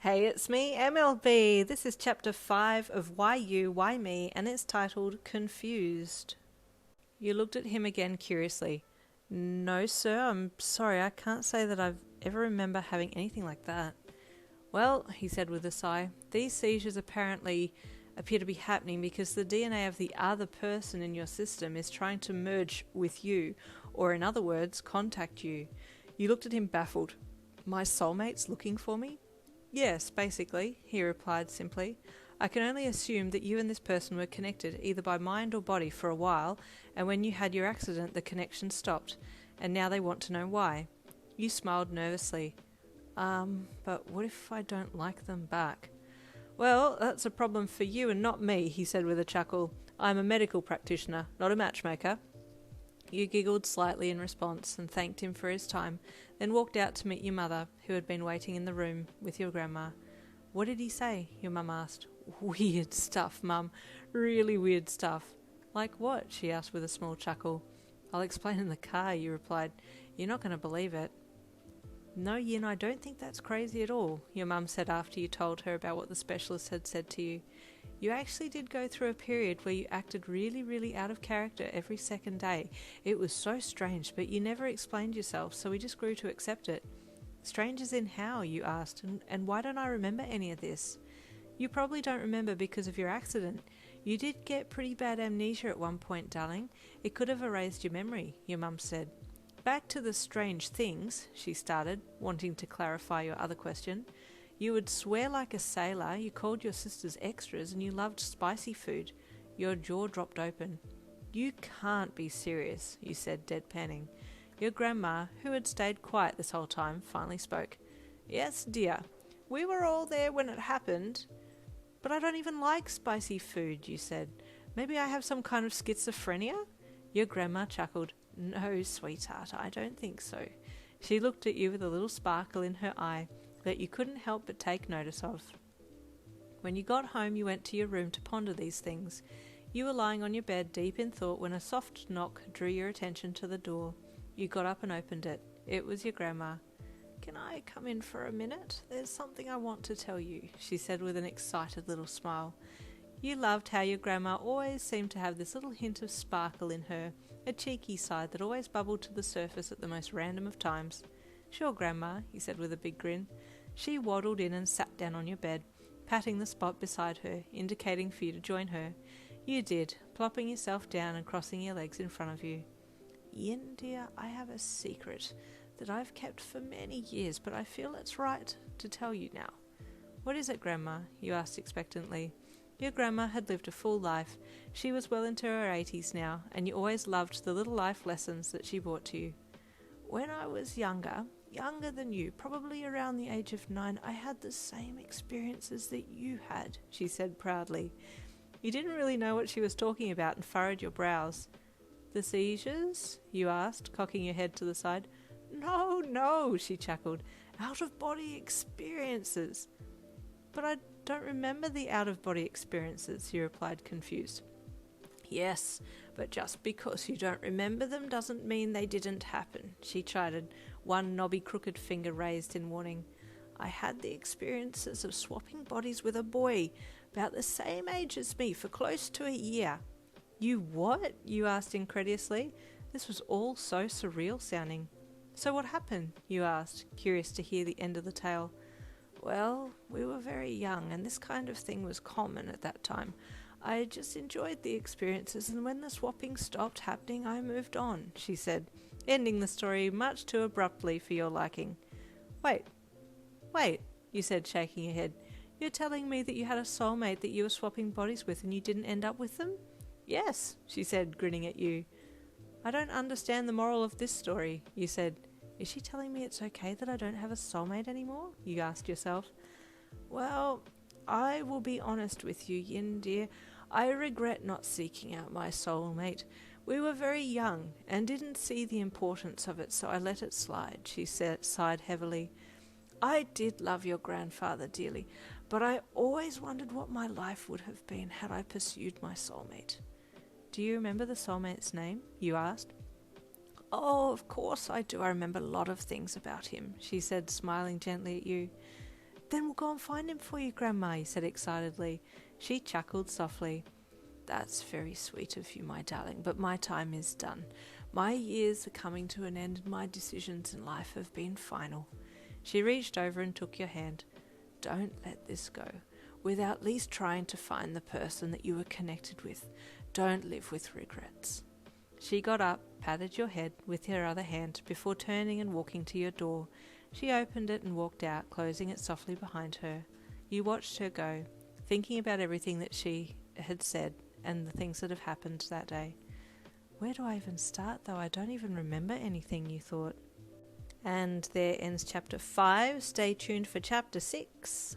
Hey, it's me, MLB. This is chapter 5 of Why You, Why Me, and it's titled Confused. You looked at him again curiously. No, sir, I'm sorry, I can't say that I've ever remember having anything like that. Well, he said with a sigh, these seizures apparently appear to be happening because the DNA of the other person in your system is trying to merge with you, or in other words, contact you. You looked at him baffled. My soulmate's looking for me? Yes, basically, he replied simply. I can only assume that you and this person were connected either by mind or body for a while, and when you had your accident the connection stopped, and now they want to know why. You smiled nervously. But what if I don't like them back? Well, that's a problem for you and not me, he said with a chuckle. I'm a medical practitioner, not a matchmaker. You giggled slightly in response and thanked him for his time, then walked out to meet your mother, who had been waiting in the room with your grandma. What did he say? Your mum asked. Weird stuff, Mum. Really weird stuff. Like what? She asked with a small chuckle. I'll explain in the car, you replied. You're not going to believe it. No, Yin, I don't think that's crazy at all, your mum said after you told her about what the specialist had said to you. You actually did go through a period where you acted really out of character every second day. It was so strange, but you never explained yourself, so we just grew to accept it. Strange as in how, you asked, and why don't I remember any of this? You probably don't remember because of your accident. You did get pretty bad amnesia at one point, darling. It could have erased your memory, your mum said. Back to the strange things, she started, wanting to clarify your other question. You would swear like a sailor, you called your sisters extras, and you loved spicy food. Your jaw dropped open. You can't be serious, you said, deadpanning. Your grandma, who had stayed quiet this whole time, finally spoke. Yes, dear. We were all there when it happened. But I don't even like spicy food, you said. Maybe I have some kind of schizophrenia? Your grandma chuckled. No, sweetheart, I don't think so. She looked at you with a little sparkle in her eye that you couldn't help but take notice of. When you got home, you went to your room to ponder these things. You were lying on your bed deep in thought when a soft knock drew your attention to the door. You got up and opened it. It was your grandma. Can I come in for a minute? There's something I want to tell you, she said with an excited little smile. You loved how your grandma always seemed to have this little hint of sparkle in her, a cheeky side that always bubbled to the surface at the most random of times. Sure, Grandma, he said with a big grin. She waddled in and sat down on your bed, patting the spot beside her, indicating for you to join her. You did, plopping yourself down and crossing your legs in front of you. Yin, dear, I have a secret that I've kept for many years, but I feel it's right to tell you now. What is it, Grandma? You asked expectantly. Your grandma had lived a full life. She was well into her 80s now, and you always loved the little life lessons that she brought to you. When I was younger than you, probably around the age of 9, I had the same experiences that you had, she said proudly. You didn't really know what she was talking about and furrowed your brows. The seizures? You asked, cocking your head to the side. No, she chuckled. Out-of-body experiences. But I don't remember the out-of-body experiences, he replied, confused. Yes, but just because you don't remember them doesn't mean they didn't happen, she chided, one knobby crooked finger raised in warning. I had the experiences of swapping bodies with a boy, about the same age as me, for close to a year. You what? You asked incredulously. This was all so surreal sounding. So what happened? You asked, curious to hear the end of the tale. Well, we were very young, and this kind of thing was common at that time. I just enjoyed the experiences, and when the swapping stopped happening, I moved on, she said, ending the story much too abruptly for your liking. Wait, you said, shaking your head. You're telling me that you had a soulmate that you were swapping bodies with and you didn't end up with them? Yes, she said, grinning at you. I don't understand the moral of this story, you said. Is she telling me it's okay that I don't have a soulmate anymore? You asked yourself. Well, I will be honest with you, Yin dear. I regret not seeking out my soulmate. We were very young and didn't see the importance of it, so I let it slide, she said, sighed heavily. I did love your grandfather dearly, but I always wondered what my life would have been had I pursued my soulmate. Do you remember the soulmate's name? You asked. Oh, of course I do. I remember a lot of things about him, she said, smiling gently at you. Then we'll go and find him for you, Grandma, he said excitedly. She chuckled softly. That's very sweet of you, my darling, but my time is done. My years are coming to an end and my decisions in life have been final. She reached over and took your hand. Don't let this go without at least trying to find the person that you were connected with. Don't live with regrets. She got up, patted your head with her other hand before turning and walking to your door. She opened it and walked out, closing it softly behind her. You watched her go, thinking about everything that she had said and the things that have happened that day. Where do I even start, though? I don't even remember anything, you thought. And there ends chapter 5. Stay tuned for chapter 6.